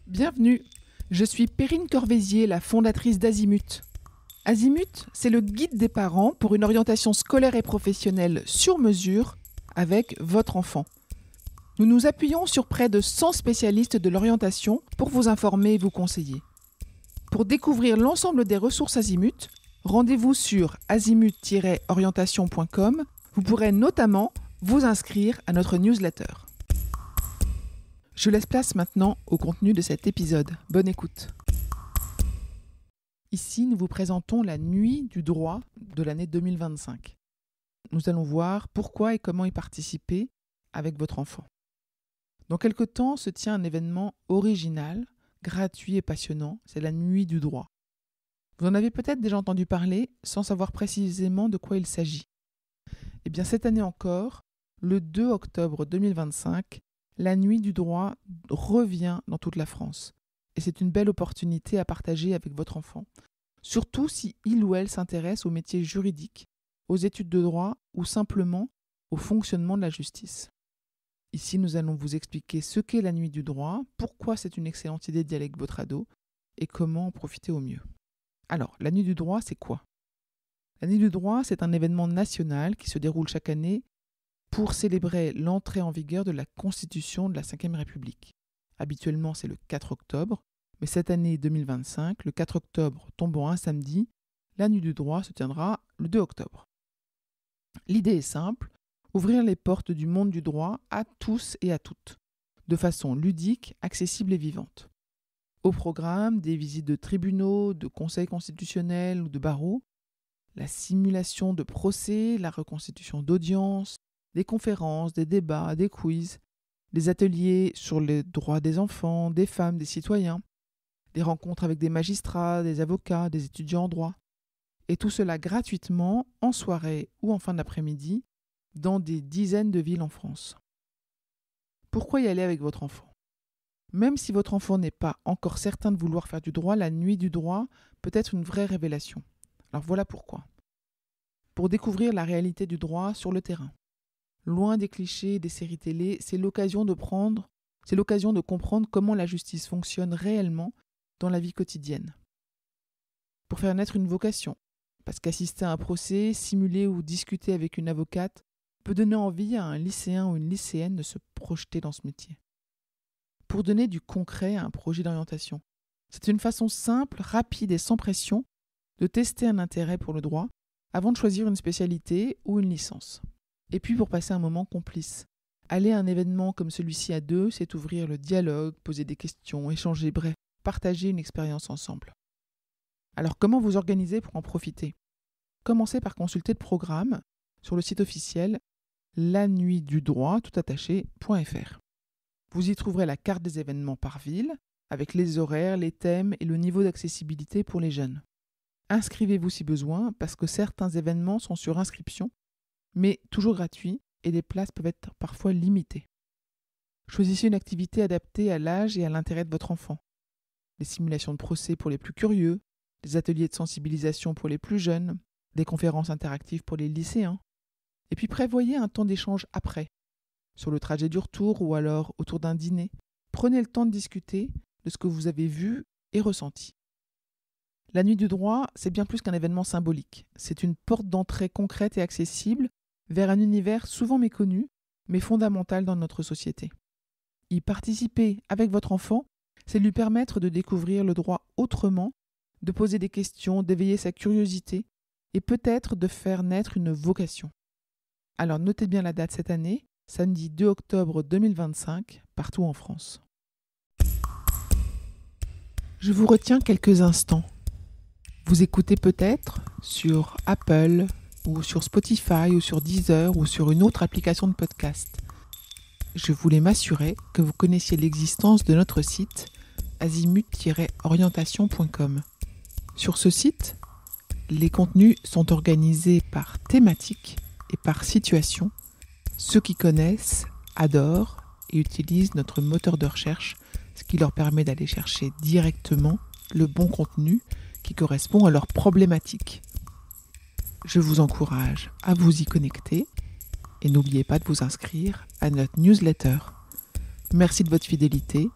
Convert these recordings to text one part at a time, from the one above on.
Bienvenue, je suis Perrine Corvézier, la fondatrice d'Azimut. Azimut, c'est le guide des parents pour une orientation scolaire et professionnelle sur mesure avec votre enfant. Nous nous appuyons sur près de 100 spécialistes de l'orientation pour vous informer et vous conseiller. Pour découvrir l'ensemble des ressources Azimut, rendez-vous sur azimut-orientation.com. Vous pourrez notamment vous inscrire à notre newsletter. Je laisse place maintenant au contenu de cet épisode. Bonne écoute. Ici, nous vous présentons la nuit du droit de l'année 2025. Nous allons voir pourquoi et comment y participer avec votre enfant. Dans quelque temps se tient un événement original, gratuit et passionnant, c'est la nuit du droit. Vous en avez peut-être déjà entendu parler sans savoir précisément de quoi il s'agit. Eh bien, cette année encore, le 2 octobre 2025, la nuit du droit revient dans toute la France. Et c'est une belle opportunité à partager avec votre enfant, surtout si il ou elle s'intéresse aux métiers juridiques, aux études de droit ou simplement au fonctionnement de la justice. Ici, nous allons vous expliquer ce qu'est la nuit du droit, pourquoi c'est une excellente idée d'y aller avec votre ado et comment en profiter au mieux. Alors, la nuit du droit, c'est quoi ? La nuit du droit, c'est un événement national qui se déroule chaque année pour célébrer l'entrée en vigueur de la Constitution de la Ve République. Habituellement, c'est le 4 octobre, mais cette année 2025, le 4 octobre tombant un samedi, la nuit du droit se tiendra le 2 octobre. L'idée est simple, ouvrir les portes du monde du droit à tous et à toutes, de façon ludique, accessible et vivante. Au programme, des visites de tribunaux, de conseils constitutionnels ou de barreaux, la simulation de procès, la reconstitution d'audiences, des conférences, des débats, des quiz, des ateliers sur les droits des enfants, des femmes, des citoyens, des rencontres avec des magistrats, des avocats, des étudiants en droit. Et tout cela gratuitement, en soirée ou en fin d'après-midi, dans des dizaines de villes en France. Pourquoi y aller avec votre enfant ? Même si votre enfant n'est pas encore certain de vouloir faire du droit, la nuit du droit peut être une vraie révélation. Alors voilà pourquoi. Pour découvrir la réalité du droit sur le terrain. Loin des clichés et des séries télé, c'est l'occasion de comprendre comment la justice fonctionne réellement dans la vie quotidienne. Pour faire naître une vocation, parce qu'assister à un procès, simuler ou discuter avec une avocate peut donner envie à un lycéen ou une lycéenne de se projeter dans ce métier. Pour donner du concret à un projet d'orientation. C'est une façon simple, rapide et sans pression de tester un intérêt pour le droit avant de choisir une spécialité ou une licence. Et puis pour passer un moment complice. Aller à un événement comme celui-ci à deux, c'est ouvrir le dialogue, poser des questions, échanger, bref, partager une expérience ensemble. Alors comment vous organiser pour en profiter ? Commencez par consulter le programme sur le site officiel lanuitdudroit.fr. Vous y trouverez la carte des événements par ville, avec les horaires, les thèmes et le niveau d'accessibilité pour les jeunes. Inscrivez-vous si besoin, parce que certains événements sont sur inscription, mais toujours gratuits, et les places peuvent être parfois limitées. Choisissez une activité adaptée à l'âge et à l'intérêt de votre enfant. Des simulations de procès pour les plus curieux, des ateliers de sensibilisation pour les plus jeunes, des conférences interactives pour les lycéens. Et puis prévoyez un temps d'échange après, sur le trajet du retour ou alors autour d'un dîner. Prenez le temps de discuter de ce que vous avez vu et ressenti. La nuit du droit, c'est bien plus qu'un événement symbolique. C'est une porte d'entrée concrète et accessible vers un univers souvent méconnu, mais fondamental dans notre société. Y participer avec votre enfant, c'est lui permettre de découvrir le droit autrement, de poser des questions, d'éveiller sa curiosité et peut-être de faire naître une vocation. Alors notez bien la date cette année, samedi 2 octobre 2025, partout en France. Je vous retiens quelques instants. Vous écoutez peut-être sur Apple ou sur Spotify ou sur Deezer ou sur une autre application de podcast. Je voulais m'assurer que vous connaissiez l'existence de notre site azimut-orientation.com. Sur ce site, les contenus sont organisés par thématique et par situation. Ceux qui connaissent, adorent et utilisent notre moteur de recherche, ce qui leur permet d'aller chercher directement le bon contenu qui correspond à leurs problématiques. Je vous encourage à vous y connecter et n'oubliez pas de vous inscrire à notre newsletter. Merci de votre fidélité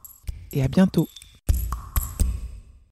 et à bientôt.